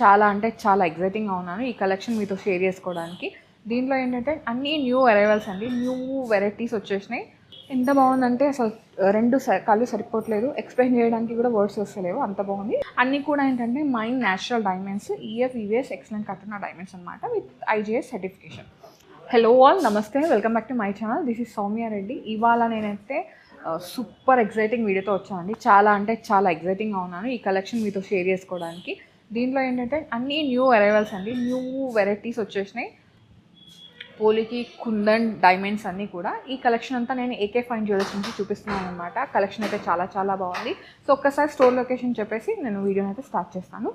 చాలా అంటే చాలా ఎక్సైటింగ్గా ఉన్నాను ఈ కలెక్షన్ మీతో షేర్ చేసుకోవడానికి. దీంట్లో ఏంటంటే అన్నీ న్యూ అరైవల్స్ అండి, న్యూ వెరైటీస్ వచ్చేసినాయి. ఎంత బాగుందంటే అసలు రెండు కళ్ళు సరిపోవట్లేదు, ఎక్స్ప్లెయిన్ చేయడానికి కూడా వర్డ్స్ వస్తలేవు, అంత బాగుంది. అన్నీ కూడా ఏంటంటే mined natural diamonds, EF EVS excellent కట్టిన డైమండ్స్ అనమాట, with IGS certification. Hello all, నమస్తే, welcome back to my channel. This is Soumya Reddy. ఇవాళ నేనైతే సూపర్ ఎక్సైటింగ్ వీడియోతో వచ్చానండి. చాలా అంటే చాలా ఎక్సైటింగ్గా ఉన్నాను ఈ కలెక్షన్ మీతో షేర్ చేసుకోవడానికి. దీంట్లో ఏంటంటే అన్నీ న్యూ అరైవల్స్ అండి, న్యూ వెరైటీస్ వచ్చేసినాయి. పోలికి, కుందన్, డైమండ్స్ అన్నీ కూడా. ఈ కలెక్షన్ అంతా నేను ఏకే ఫైన్ జ్యువెలర్స్ నుంచి చూపిస్తున్నాను అనమాట. కలెక్షన్ అయితే చాలా చాలా బాగుంది. సో ఒక్కసారి స్టోర్ లొకేషన్ చెప్పేసి నేను వీడియోని అయితే స్టార్ట్ చేస్తాను.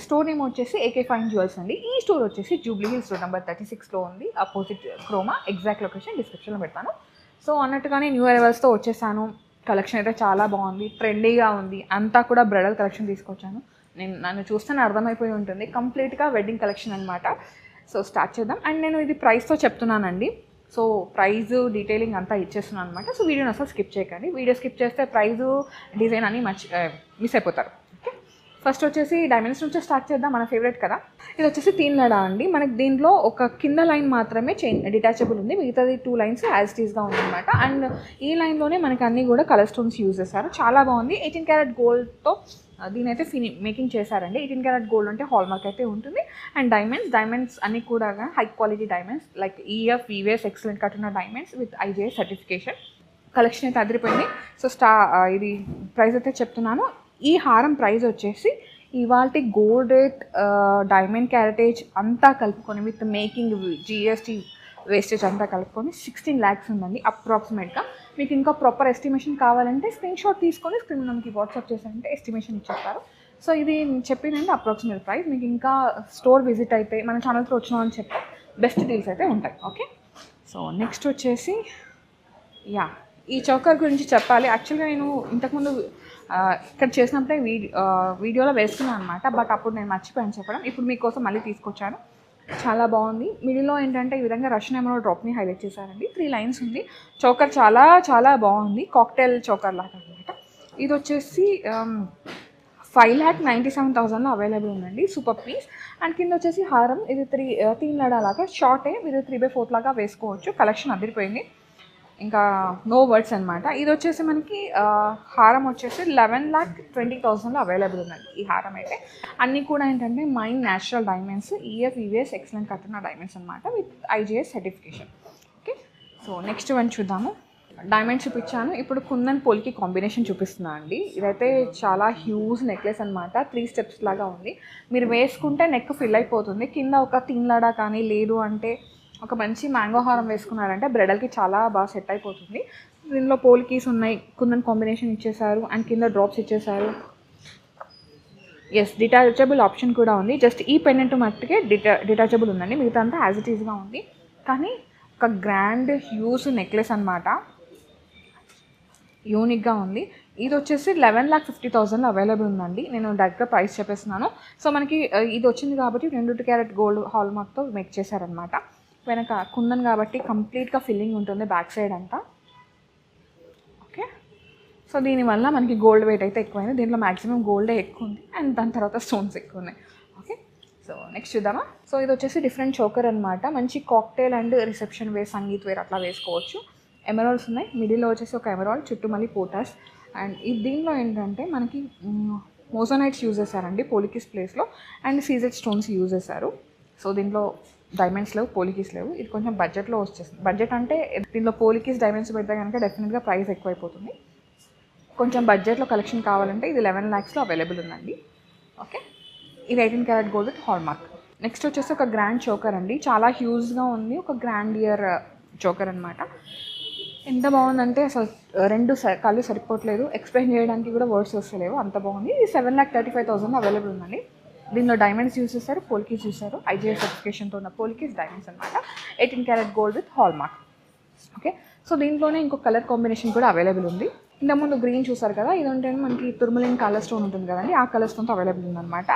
స్టోర్ నేమ్ వచ్చేసి ఏకే ఫైన్ జ్యువెలర్స్ అండి. ఈ స్టోర్ వచ్చేసి జూబ్లీ హిల్స్ రోడ్ నెంబర్ 36లో ఉంది, అపోజిట్ క్రోమా. ఎగ్జాక్ట్ లొకేషన్ డిస్క్రిప్షన్లో పెడతాను. సో అన్నట్టుగానే న్యూ అరైవల్స్తో వచ్చేసాను. కలెక్షన్ అయితే చాలా బాగుంది, ట్రెండీగా ఉంది. అంతా కూడా బ్రైడల్ కలెక్షన్ తీసుకొచ్చాను. నన్ను చూస్తేనే అర్థమైపోయి ఉంటుంది, కంప్లీట్గా వెడ్డింగ్ కలెక్షన్ అనమాట. సో స్టార్ట్ చేద్దాం. అండ్ నేను ఇది ప్రైస్తో చెప్తున్నానండి. సో ప్రైస్ డీటెయిలింగ్ అంతా ఇచ్చేస్తున్నాను అనమాట. సో వీడియోని అసలు స్కిప్ చేయకండి. వీడియో స్కిప్ చేస్తే ప్రైజు, డిజైన్ అని మిస్ అయిపోతారు. ఓకే, ఫస్ట్ వచ్చేసి డైమండ్స్ నుంచి స్టార్ట్ చేద్దాం, మన ఫేవరెట్ కదా. ఇది వచ్చేసి 3 లడా అండి. మనకి దీంట్లో ఒక కింద లైన్ మాత్రమే చైన్ డిటాచబుల్ ఉంది, మిగతాది 2 లైన్స్ యాజ్ ఇట్ ఈస్గా ఉందన్నమాట. అండ్ ఈ లైన్లోనే మనకి అన్నీ కూడా కలర్ స్టోన్స్ యూజ్ చేశారు, చాలా బాగుంది. 18 క్యారెట్ గోల్డ్తో దీని అయితే మేకింగ్ చేశారండి. 18 క్యారెట్ గోల్డ్ అంటే హాల్ మార్క్ అయితే ఉంటుంది. అండ్ డైమండ్స్ అన్నీ కూడా high quality diamonds, like EF EVS excellent కట్టిన diamonds with IGS certification. Collection అయితే అదిరిపోయింది. సో ఇది ప్రైస్ అయితే చెప్తున్నాను. ఈ హారం ప్రైస్ వచ్చేసి ఇవాల్టి గోల్డ్ రేట్, డైమండ్ క్యారెటేజ్ అంతా కలుపుకొని విత్ మేకింగ్, జిఎస్టీ, వేస్టేజ్ అంతా కలుపుకొని 16 lakhs ఉందండి అప్రాక్సిమేట్గా. మీకు ఇంకా ప్రాపర్ ఎస్టిమేషన్ కావాలంటే స్క్రీన్ షాట్ తీసుకొని స్క్రీన్ మనకి వాట్సాప్ చేశారంటే ఎస్టిమేషన్ ఇచ్చేస్తారు. సో ఇది చెప్పినండి అప్రాక్సిమేట్ ప్రైస్. మీకు ఇంకా స్టోర్ విజిట్ అయితే మన ఛానల్తో వచ్చినామని చెప్తే బెస్ట్ డీల్స్ అయితే ఉంటాయి. ఓకే, సో నెక్స్ట్ వచ్చేసి ఈ చౌకర్ గురించి చెప్పాలి. యాక్చువల్గా నేను ఇంతకుముందు ఇక్కడ చేసినప్పుడే వీడియోలో వేసుకున్నాను అనమాట, బట్ అప్పుడు నేను మర్చిపోయాను చెప్పడం. ఇప్పుడు మీకోసం మళ్ళీ తీసుకొచ్చాను. చాలా బాగుంది. మిడిల్లో ఏంటంటే ఈ విధంగా రష్యన్ ఎమరాల్డ్ డ్రాప్ని హైలైట్ చేశారండి. 3 లైన్స్ ఉంది. చౌకర్ చాలా చాలా బాగుంది, కాక్టైల్ చౌకర్ లాగా అనమాట. ఇది వచ్చేసి 5,97,000లో అవైలబుల్ ఉందండి. Super piece. అండ్ కింద వచ్చేసి హారం, ఇది 3 లడా లాగా షార్టే, మీరు 3/4 లాగా వేసుకోవచ్చు. కలెక్షన్ అదిరిపోయింది, ఇంకా నో వర్డ్స్ అనమాట. ఇది వచ్చేసి మనకి హారం వచ్చేసి 11,20,000లో అవైలబుల్ ఉందండి ఈ హారం అయితే. అన్నీ కూడా ఏంటంటే mined natural diamonds, EF EVS excellent కట్టిన డైమండ్స్ అనమాట, with IGS certification. Okay, so next one చూద్దాము. డైమండ్స్ చూపించాను, ఇప్పుడు కుందన్ పోల్కి కాంబినేషన్ చూపిస్తున్నాను అండి. ఇదైతే చాలా హ్యూజ్ నెక్లెస్ అనమాట, 3 స్టెప్స్ లాగా ఉంది. మీరు వేసుకుంటే నెక్ ఫిల్ అయిపోతుంది. కింద ఒక 3 లడా కానీ, లేదు అంటే ఒక మంచి మ్యాంగో హారం వేసుకున్నారంటే బ్రైడల్కి చాలా బాగా సెట్ అయిపోతుంది. దీనిలో పోల్ కీస్ ఉన్నాయి, కుందన్ కాంబినేషన్ ఇచ్చేసారు, అండ్ కింద డ్రాప్స్ ఇచ్చేసారు. ఎస్, డిటాచబుల్ ఆప్షన్ కూడా ఉంది. జస్ట్ ఈ పెండెంట్ మట్టుకే డిటాచబుల్ ఉందండి, మిగతా అంతా యాజ్ ఇట్ ఈస్గా ఉంది. కానీ ఒక గ్రాండ్ హ్యూజ్ నెక్లెస్ అనమాట, యూనిక్గా ఉంది. ఇది వచ్చేసి 11,50,000లో అవైలబుల్ ఉందండి. నేను డైరెక్ట్గా ప్రైస్ చెప్పేస్తున్నాను. సో మనకి ఇది వచ్చింది కాబట్టి 22 క్యారెట్ గోల్డ్ హాల్ మార్క్తో మేక్ చేశారనమాట. వెనక కుందన్ కాబట్టి కంప్లీట్గా ఫిల్లింగ్ ఉంటుంది బ్యాక్ సైడ్ అంతా. ఓకే, సో దీనివల్ల మనకి గోల్డ్ వెయిట్ అయితే ఎక్కువైంది. దీంట్లో మ్యాక్సిమం గోల్డే ఎక్కువ ఉంది, అండ్ దాని తర్వాత స్టోన్స్ ఎక్కువ ఉన్నాయి. ఓకే, సో నెక్స్ట్ చూద్దామా. సో ఇది వచ్చేసి డిఫరెంట్ చోకర్ అనమాట, మంచి cocktail and reception wear, sangeet wear అట్లా వేసుకోవచ్చు. ఎమరాల్డ్స్ ఉన్నాయి, మిడిల్లో వచ్చేసి ఒక ఎమరాల్డ్, చుట్టూ మళ్ళీ పోటాస్. అండ్ దీనిలో ఏంటంటే మనకి మోజోనైట్స్ యూజ్ చేశారండి పోలికిస్ ప్లేస్లో, అండ్ సీజెడ్ స్టోన్స్ యూజ్ చేశారు. సో దీంట్లో డైమండ్స్ లేవు, పోలికీస్ లేవు. ఇది కొంచెం బడ్జెట్లో వచ్చేస్తుంది. బడ్జెట్ అంటే దీంట్లో పోలికీస్, డైమండ్స్ పెడితే కనుక డెఫినెట్గా ప్రైస్ ఎక్కువైపోతుంది. కొంచెం బడ్జెట్లో కలెక్షన్ కావాలంటే ఇది 11 lakhsలో అవైలబుల్ ఉందండి. ఓకే, ఇది 18 carat gold with hall mark. Next వచ్చేసి ఒక గ్రాండ్ చోకర్ అండి, చాలా హ్యూజ్గా ఉంది. ఒక గ్రాండ్ ఇయర్ చోకర్ అనమాట. ఎంత బాగుందంటే అసలు రెండు కళ్ళు సరిపోవట్లేదు, ఎక్స్ప్లెయిన్ చేయడానికి కూడా వర్డ్స్ వస్తలేవు, అంత బాగుంది. ఇది 7,35,000 అవైలబుల్ ఉందండి. దీనిలో డైమండ్స్ యూజ్ చేశారు, పోల్కీస్ చూసారు, ఐజీఎస్ సర్టిఫికేషన్తో ఉన్న పోల్కీస్ డైమండ్స్ అనమాట. 18 carat gold with hall mark. Okay, so దీంట్లోనే ఇంకో కలర్ కాంబినేషన్ కూడా అవైలబుల్ ఉంది. ఇంతకుముందు గ్రీన్ చూసారు కదా, ఇది ఉంటే మనకి తుర్మలిన్ కలర్ స్టోన్ ఉంటుంది కదండి, ఆ కలర్ స్టోన్తో అవైలబుల్ ఉందన్నమాట.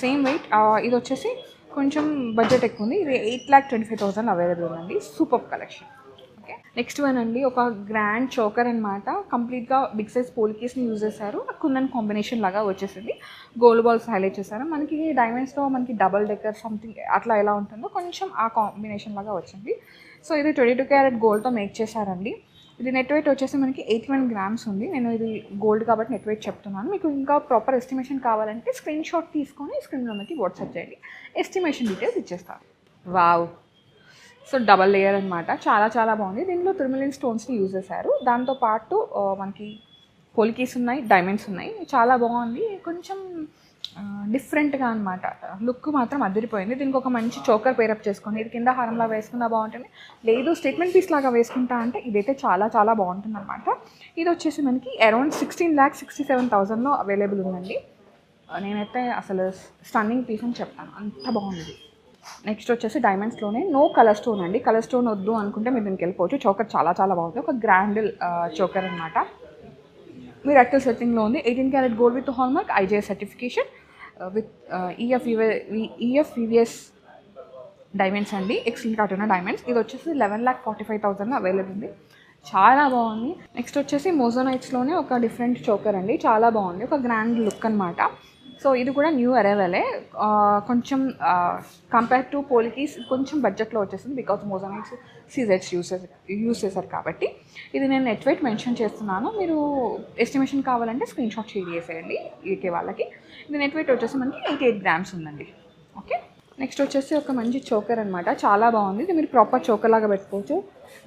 Same wait. ఇది వచ్చేసి కొంచెం బడ్జెట్ ఎక్కువ ఉంది. ఇది 8,25,000 అవైలబుల్ ఉందండి. Super collection. Okay, next one అండి, ఒక గ్రాండ్ చోకర్ అనమాట. కంప్లీట్గా బిగ్ సైజ్ పోల్కీస్ని యూజ్ చేశారు. కుందన్ కాంబినేషన్ లాగా వచ్చేసింది. గోల్డ్ బాల్స్ హైలైట్ చేశారు. మనకి డైమండ్స్లో మనకి డబల్ డెకర్ సంథింగ్ అట్లా ఎలా ఉంటుందో కొంచెం ఆ కాంబినేషన్ లాగా వచ్చింది. సో ఇది 22 క్యారెట్ గోల్డ్తో మేక్ చేశారండి. ఇది నెట్ వెయిట్ వచ్చేసి మనకి 81 గ్రామ్స్ ఉంది. నేను ఇది గోల్డ్ కాబట్టి నెట్ వెయిట్ చెప్తున్నాను. మీకు ఇంకా ప్రాపర్ ఎస్టిమేషన్ కావాలంటే స్క్రీన్ షాట్ తీసుకొని స్క్రీన్ నెంబర్కి వాట్సాప్ చేయండి, ఎస్టిమేషన్ డీటెయిల్స్ ఇచ్చేస్తారు. వావ్, సో డబల్ లేయర్ అనమాట. చాలా చాలా బాగుంది. దీనిలో త్రిమిలియన్ స్టోన్స్ని యూజ్ చేశారు. దాంతోపాటు మనకి పోల్కీస్ ఉన్నాయి, డైమండ్స్ ఉన్నాయి. చాలా బాగుంది. కొంచెం డిఫరెంట్గా అనమాట. లుక్ మాత్రం అదిరిపోయింది. దీనికి ఒక మంచి చోకర్ పేరప్ చేసుకోండి. ఇది కింద హారంలా వేసుకున్నా బాగుంటుంది, లేదు స్టేట్మెంట్ పీస్ లాగా వేసుకుంటా అంటే ఇదైతే చాలా చాలా బాగుంటుంది అనమాట. ఇది వచ్చేసి మనకి అరౌండ్ 16,67,000లో అవైలబుల్ ఉందండి. నేనైతే అసలు స్టన్నింగ్ పీస్ అని చెప్తాను, అంత బాగుంది. నెక్స్ట్ వచ్చేసి డైమండ్స్లోనే నో కలర్ స్టోన్ అండి. కలర్ స్టోన్ వద్దు అనుకుంటే మీరు దీనికి వెళ్ళిపోవచ్చు. చోకర్ చాలా చాలా బాగుంది. ఒక గ్రాండ్ చోకర్ అనమాట. మీరు అక్టల్ సెట్టింగ్లో ఉంది. 18 carat gold with hallmark IGS certification with EF VVS diamonds అండి. ఎక్సలెంట్ కాటున్న డైమండ్స్. ఇది వచ్చేసి 11,45,000 అవైలబుల్ ఉంది. చాలా బాగుంది. నెక్స్ట్ వచ్చేసి మోజోనైట్స్లోనే ఒక డిఫరెంట్ చోకర్ అండి. చాలా బాగుంది. ఒక గ్రాండ్ లుక్ అనమాట. సో ఇది కూడా న్యూ అరైవలే. కొంచెం కంపేర్ టు పోల్కీస్ కొంచెం బడ్జెట్లో వచ్చేసింది, బికాజ్ మోజోనైట్స్ సీజెట్స్ యూస్ చేశారు కాబట్టి. ఇది నేను నెట్ వెయిట్ మెన్షన్ చేస్తున్నాను. మీరు ఎస్టిమేషన్ కావాలంటే స్క్రీన్ షాట్ షేర్ చేసేయండి యూకే వాళ్ళకి. ఇది నెట్ వెయిట్ వచ్చేసి మనకి 88 గ్రామ్స్ ఉందండి. ఓకే, నెక్స్ట్ వచ్చేసి ఒక మంచి చోకర్ అనమాట. చాలా బాగుంది. ఇది మీరు ప్రాపర్ చోకర్ లాగా పెట్టుకోవచ్చు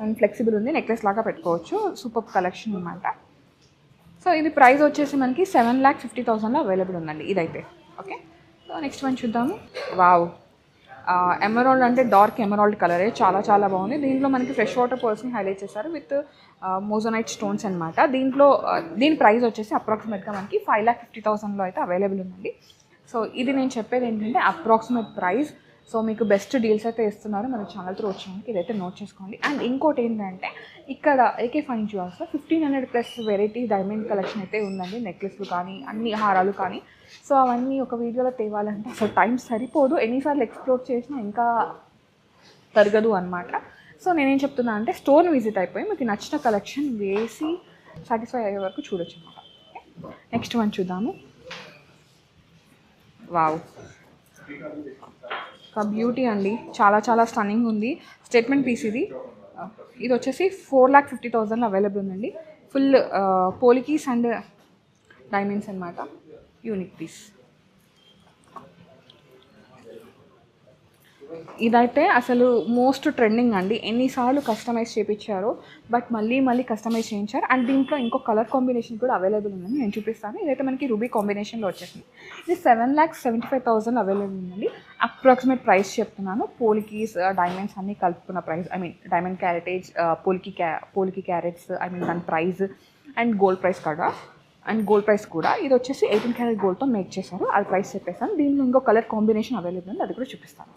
అండ్ ఫ్లెక్సిబుల్ ఉంది. నెక్లెస్ లాగా పెట్టుకోవచ్చు. సూపర్ కలెక్షన్ అనమాట. సో ఇది ప్రైస్ వచ్చేసి మనకి 7,50,000లో అవైలబుల్ ఉందండి ఇదైతే. ఓకే, సో నెక్స్ట్ వన్ చూద్దాము. వావ్, ఎమరాల్డ్ అంటే డార్క్ ఎమరాల్డ్ కలరే. చాలా చాలా బాగుంది. దీంట్లో మనకి ఫ్రెష్ వాటర్ పర్ల్స్ని హైలైట్ చేశారు విత్ మోజోనైట్ స్టోన్స్ అనమాట. దీని ప్రైస్ వచ్చేసి అప్రాక్సిమేట్గా మనకి 5,50,000లో అయితే అవైలబుల్ ఉందండి. సో ఇది నేను చెప్పేది ఏంటంటే అప్రాక్సిమేట్ ప్రైస్. సో మీకు బెస్ట్ డీల్స్ అయితే ఇస్తున్నారు మన ఛానల్ త్రూ వచ్చినందుకు. ఇదైతే నోట్ చేసుకోండి. అండ్ ఇంకోటి ఏంటంటే ఇక్కడ ఏకే ఫైన్ జ్యువెల్స్లో 1,500+ వెరైటీ డైమండ్ కలెక్షన్ అయితే ఉందండి. నెక్లెస్లు కానీ అన్ని హారాలు కానీ. సో అవన్నీ ఒక వీడియోలో తేవాలంటే అసలు టైం సరిపోదు. ఎన్నిసార్లు ఎక్స్ప్లోర్ చేసినా ఇంకా తరగదు అనమాట. సో నేనేం చెప్తున్నా అంటే స్టోర్ని విజిట్ అయిపోయి మీకు నచ్చిన కలెక్షన్ వేసి సాటిస్ఫై అయ్యే వరకు చూడొచ్చు అనమాట. నెక్స్ట్ వన్ చూద్దాము. వావ్, ఒక బ్యూటీ అండి. చాలా చాలా స్టన్నింగ్ ఉంది. స్టేట్మెంట్ పీస్ ఇది. ఇది వచ్చేసి 4,50,000లో అవైలబుల్ ఉందండి. ఫుల్ పోలికీస్ అండ్ డైమండ్స్ అనమాట. Unique piece. ఇదైతే అసలు మోస్ట్ ట్రెండింగ్ అండి. ఎన్నిసార్లు కస్టమైజ్ చేయించారో బట్ మళ్ళీ కస్టమైజ్ చేయించారు. అండ్ దీంట్లో ఇంకో కలర్ కాంబినేషన్ కూడా అవైలబుల్ ఉందని నేను చూపిస్తాను. ఇదైతే మనకి రూబీ కాంబినేషన్లో వచ్చేసింది. ఇది 7,75,000 అవైలబుల్ ఉందండి. అప్రాక్సిమేట్ ప్రైస్ చెప్తున్నాను. పోలికీస్ డైమండ్స్ అన్నీ కలుపుకున్న price, I mean diamond caratage, polki carats, I mean దాని ప్రైస్ అండ్ గోల్డ్ ప్రైస్ కూడా ఇది వచ్చేసి 18 క్యారెట్ గోల్డ్తో మేక్ చేశారు. అది ప్రైస్ చెప్పేసాను. దీనిలో ఇంకో కలర్ కాంబినేషన్ అవైలబుల్ ఉంది, అది కూడా చూపిస్తాను.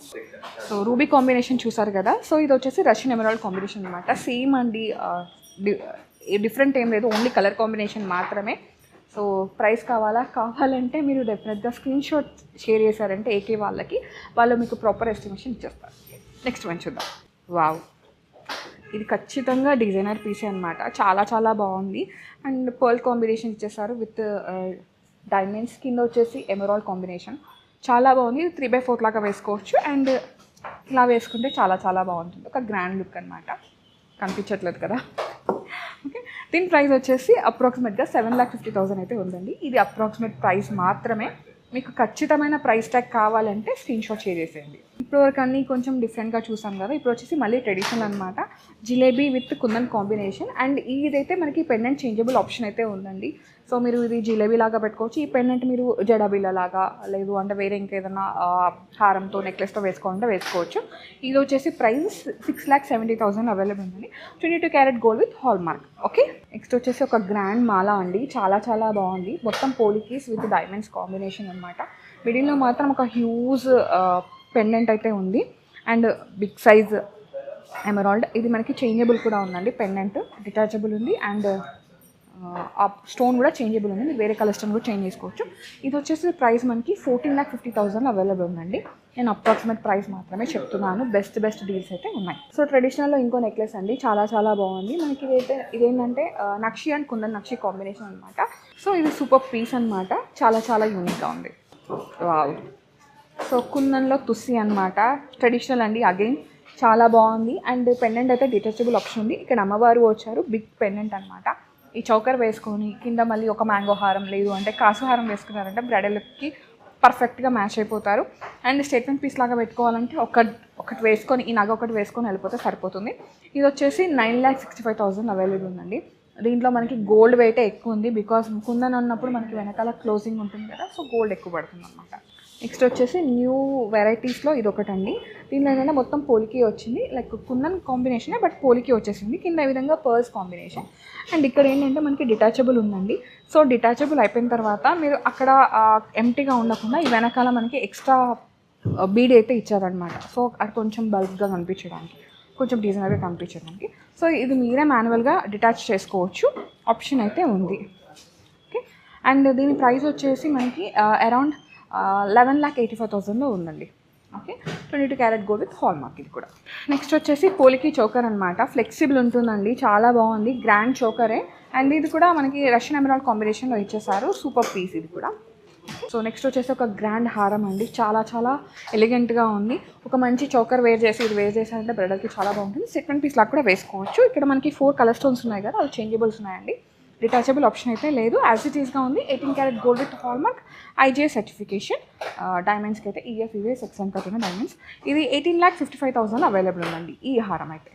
సో రూబీ కాంబినేషన్ చూసారు కదా. సో ఇది వచ్చేసి రష్యన్ ఎమరాల్డ్ కాంబినేషన్ అనమాట. సేమ్ అండి, డిఫరెంట్ ఏం లేదు, ఓన్లీ కలర్ కాంబినేషన్ మాత్రమే. సో ప్రైస్ కావాలంటే మీరు డెఫినెట్గా స్క్రీన్ షాట్ షేర్ చేశారంటే ఏకే వాళ్ళకి, వాళ్ళు మీకు ప్రాపర్ ఎస్టిమేషన్ ఇచ్చేస్తారు. నెక్స్ట్ వన్ చూద్దాం. వావ్, ఇది ఖచ్చితంగా డిజైనర్ పీసే అనమాట. చాలా చాలా బాగుంది. అండ్ పర్ల్ కాంబినేషన్ ఇచ్చేసారు విత్ డైమండ్స్. కింద వచ్చేసి ఎమరాల్డ్ కాంబినేషన్. చాలా బాగుంది. ఇది 3/4 లాగా వేసుకోవచ్చు. అండ్ ఇలా వేసుకుంటే చాలా చాలా బాగుంటుంది. ఒక గ్రాండ్ లుక్ అనమాట. కనిపించట్లేదు కదా. ఓకే, దీని ప్రైస్ వచ్చేసి అప్రాక్సిమేట్గా 7,50,000 అయితే ఉందండి. ఇది అప్రాక్సిమేట్ ప్రైస్ మాత్రమే. మీకు ఖచ్చితమైన ప్రైస్ ట్యాగ్ కావాలంటే స్క్రీన్ షాట్ షేర్ చేసేయండి. ఇప్పటివరకు అన్నీ కొంచెం డిఫరెంట్గా చూసాం కదా. ఇప్పుడు వచ్చేసి మళ్ళీ ట్రెడిషనల్ అనమాట. Jalebi with kundan combination. And ఇదైతే మనకి పెండెంట్ చేంజబుల్ ఆప్షన్ అయితే ఉందండి. సో మీరు ఇది జిలేబీ లాగా పెట్టుకోవచ్చు. ఈ పెండెంట్ మీరు జడబిల్ల లాగా, లేదు అంటే వేరే ఇంకేదైనా హారంతో నెక్లెస్తో వేసుకోవాలంటే వేసుకోవచ్చు. ఇది వచ్చేసి ప్రైస్ 6,70,000 అవైలబుల్ ఉందండి. 22 carrot gold with hallmark. Okay, next వచ్చేసి ఒక గ్రాండ్ మాలా అండి. చాలా చాలా బాగుంది. మొత్తం పోలికీస్ విత్ డైమండ్స్ కాంబినేషన్ అనమాట. మిడిల్లో మాత్రం ఒక హ్యూజ్ పెండెంట్ అయితే ఉంది. And big size emerald. ఇది మనకి చేంజబుల్ కూడా ఉందండి. పెండెంట్ డిటాచబుల్ ఉంది. అండ్ ఆ స్టోన్ కూడా చేంజబుల్ ఉంది, మీరు వేరే కలర్ స్టోన్ కూడా చేంజ్ చేసుకోవచ్చు. ఇది వచ్చేసి ప్రైస్ మనకి 14,50,000 అవైలబుల్ ఉందండి. నేను అప్రాక్సిమేట్ ప్రైస్ మాత్రమే చెప్తున్నాను, బెస్ట్ డీల్స్ అయితే ఉన్నాయి. సో ట్రెడిషనల్లో ఇంకో నెక్లెస్ అండి, చాలా బాగుంది. మనకి ఇదేంటంటే నక్షి అండ్ కుందన్ నక్షి కాంబినేషన్ అనమాట. సో ఇది సూపర్ పీస్ అనమాట, చాలా యూనిక్గా ఉంది. వావ్. సో కుందన్లో తుస్సి అనమాట, ట్రెడిషనల్ అండి, అగైన్ చాలా బాగుంది. అండ్ పెండెంట్ అయితే డిటాచబుల్ ఆప్షన్ ఉంది. ఇక్కడ అమ్మవారు వచ్చారు, బిగ్ పెండెంట్ అనమాట. ఈ చౌకర్ వేసుకొని కింద మళ్ళీ ఒక మ్యాంగో హారం, లేదు అంటే కాసు హారం వేసుకున్నారంటే బ్రైడల్కి పర్ఫెక్ట్గా మ్యాచ్ అయిపోతారు. అండ్ స్టేట్మెంట్ పీస్ లాగా పెట్టుకోవాలంటే ఒకటి వేసుకొని, ఈ నగ ఒకటి వేసుకొని వెళ్ళిపోతే సరిపోతుంది. ఇది వచ్చేసి 9,65,000 అవైలబుల్ ఉందండి. దీంట్లో మనకి గోల్డ్ వెయిట్ ఎక్కువ ఉంది, బికాస్ కుందన్ అన్నప్పుడు మనకి వెనకాల క్లోజింగ్ ఉంటుంది కదా, సో గోల్డ్ ఎక్కువ పడుతుంది అనమాట. నెక్స్ట్ వచ్చేసి న్యూ వెరైటీస్లో ఇది ఒకటండి. దీనిలో ఏంటంటే మొత్తం పోలికి వచ్చింది, లైక్ కుందన్ కాంబినేషనే బట్ పోలికి వచ్చేసింది. కింద ఈ విధంగా పర్ల్స్ కాంబినేషన్. అండ్ ఇక్కడ ఏంటంటే మనకి డిటాచబుల్ ఉందండి. సో డిటాచబుల్ అయిపోయిన తర్వాత మీరు అక్కడ ఎంటీగా ఉండకుండా ఈ వెనకాల మనకి ఎక్స్ట్రా బీడ్ అయితే ఇచ్చారనమాట. సో అది కొంచెం బల్క్గా కనిపించడానికి, కొంచెం డిజైనర్గా కనిపించడానికి. సో ఇది మీరే మాన్యువల్గా డిటాచ్ చేసుకోవచ్చు, ఆప్షన్ అయితే ఉంది. ఓకే. అండ్ దీని ప్రైస్ వచ్చేసి మనకి అరౌండ్ 11,85,000లో ఉందండి. Okay. 22 carrot gold with hall mark ఇది కూడా. నెక్స్ట్ వచ్చేసి పోలికి చోకర్ అనమాట, ఫ్లెక్సిబుల్ ఉంటుందండి, చాలా బాగుంది, గ్రాండ్ చోకరే. అండ్ ఇది కూడా మనకి రష్యన్ ఎమరాల్డ్ కాంబినేషన్లో ఇచ్చేసారు, సూపర్ పీస్ ఇది కూడా. సో నెక్స్ట్ వచ్చేసి ఒక గ్రాండ్ హారం అండి, చాలా ఎలిగెంట్గా ఉంది. ఒక మంచి చోకర్ వేర్ చేసారంటే బ్రైడల్కి చాలా బాగుంటుంది. సెకండ్ పీస్ లాగా కూడా వేసుకోవచ్చు. ఇక్కడ మనకి 4 కలర్ స్టోన్స్ ఉన్నాయి కదా, అవి చేంజబుల్స్ ఉన్నాయండి. డిటాచబుల్ ఆప్షన్ అయితే లేదు, యాజ్ ఇట్ ఈస్గా ఉంది. 18 carat gold with hall mark, IGI certification. డైమండ్స్కి అయితే ఈఎఫ్ఈఏ సెక్షన్ కట్టిన డైమండ్స్. ఇది 18,55,000 అవైలబుల్ ఉందండి ఈ హారం అయితే.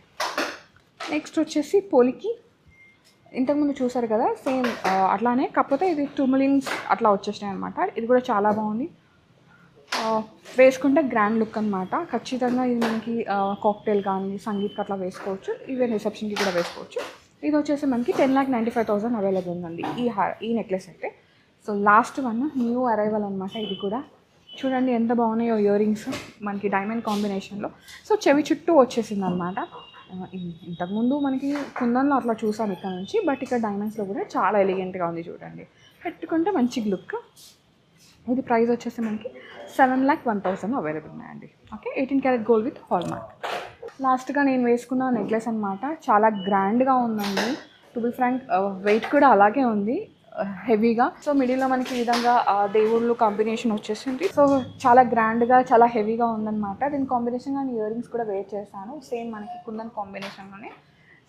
నెక్స్ట్ వచ్చేసి పోలికి ఇంతకుముందు చూసారు కదా, సేమ్ అట్లానే, కాకపోతే ఇది టూర్మలిన్స్ అట్లా వచ్చేసినాయి అనమాట. ఇది కూడా చాలా బాగుంది, వేసుకుంటే గ్రాండ్ లుక్ అనమాట. ఖచ్చితంగా ఇది మనకి కాక్టైల్ కానీ సంగీత్కి అట్లా వేసుకోవచ్చు, ఈవెన్ రిసెప్షన్కి కూడా వేసుకోవచ్చు. ఇది వచ్చేసి మనకి 10,95,000 అవైలబుల్ ఉందండి ఈ నెక్లెస్ అయితే. So last one new arrival అనమాట. ఇది కూడా చూడండి ఎంత బాగున్నాయో ఇయర్ రింగ్స్ మనకి డైమండ్ కాంబినేషన్లో. సో చెవి చుట్టూ వచ్చేసింది అనమాట. ఇంతకుముందు మనకి కుందన్లో అట్లా చూసాం ఇక్కడ నుంచి, బట్ ఇక్కడ డైమండ్స్లో కూడా చాలా ఎలిగెంట్గా ఉంది చూడండి, పెట్టుకుంటే మంచి లుక్. ఇది ప్రైస్ వచ్చేసి మనకి 7,01,000 అవైలబుల్ ఉన్నాయండి. Okay. 18 carat gold with hall mark. లాస్ట్గా నేను వేసుకున్న నెక్లెస్ అనమాట, చాలా గ్రాండ్గా ఉందండి. టు బి ఫ్రాంక్ వెయిట్ కూడా అలాగే ఉంది, హెవీగా. సో మిడిల్లో మనకి ఈ విధంగా దేవుళ్ళు కాంబినేషన్ వచ్చేసింది. సో చాలా గ్రాండ్గా చాలా హెవీగా ఉందన్నమాట. దీని కాంబినేషన్గా నేను ఇయర్ రింగ్స్ కూడా వేర్ చేశాను, సేమ్ మనకి కుందన్ కాంబినేషన్లోనే.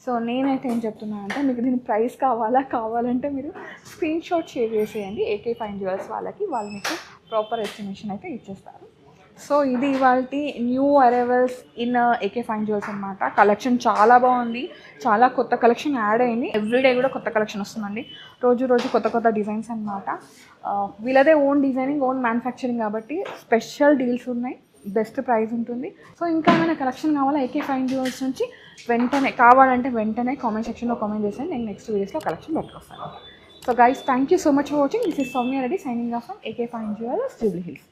సో నేనైతే ఏం చెప్తున్నానంటే, మీకు దీని ప్రైస్ కావాలంటే మీరు స్క్రీన్ షాట్ షేర్ చేసేయండి AK Fine Jewels వాళ్ళకి, వాళ్ళు మీకు ప్రాపర్ ఎస్టిమేషన్ అయితే ఇచ్చేస్తారు. సో ఇది ఇవాల్టి new arrivals in AK Fine Jewels అనమాట. కలెక్షన్ చాలా బాగుంది, చాలా కొత్త కలెక్షన్ యాడ్ అయింది. ఎవ్రీడే కూడా కొత్త కలెక్షన్ వస్తుందండి, రోజు కొత్త డిజైన్స్ అనమాట. వీళ్ళదే ఓన్ డిజైనింగ్, ఓన్ మ్యానుఫ్యాక్చరింగ్ కాబట్టి స్పెషల్ డీల్స్ ఉన్నాయి, బెస్ట్ ప్రైస్ ఉంటుంది. సో ఇంకా ఏమైనా కలెక్షన్ కావాలా AK Fine Jewels నుంచి వెంటనే కామెంట్ సెక్షన్లో కామెంట్ చేసేయండి, నేను నెక్స్ట్ వీడియోస్లో కలెక్షన్ పెట్టుకొస్తాను. So guys, thank you so much for watching. This is Soumya Reddy signing off from AK Fine Jewels, Jubilee Hills.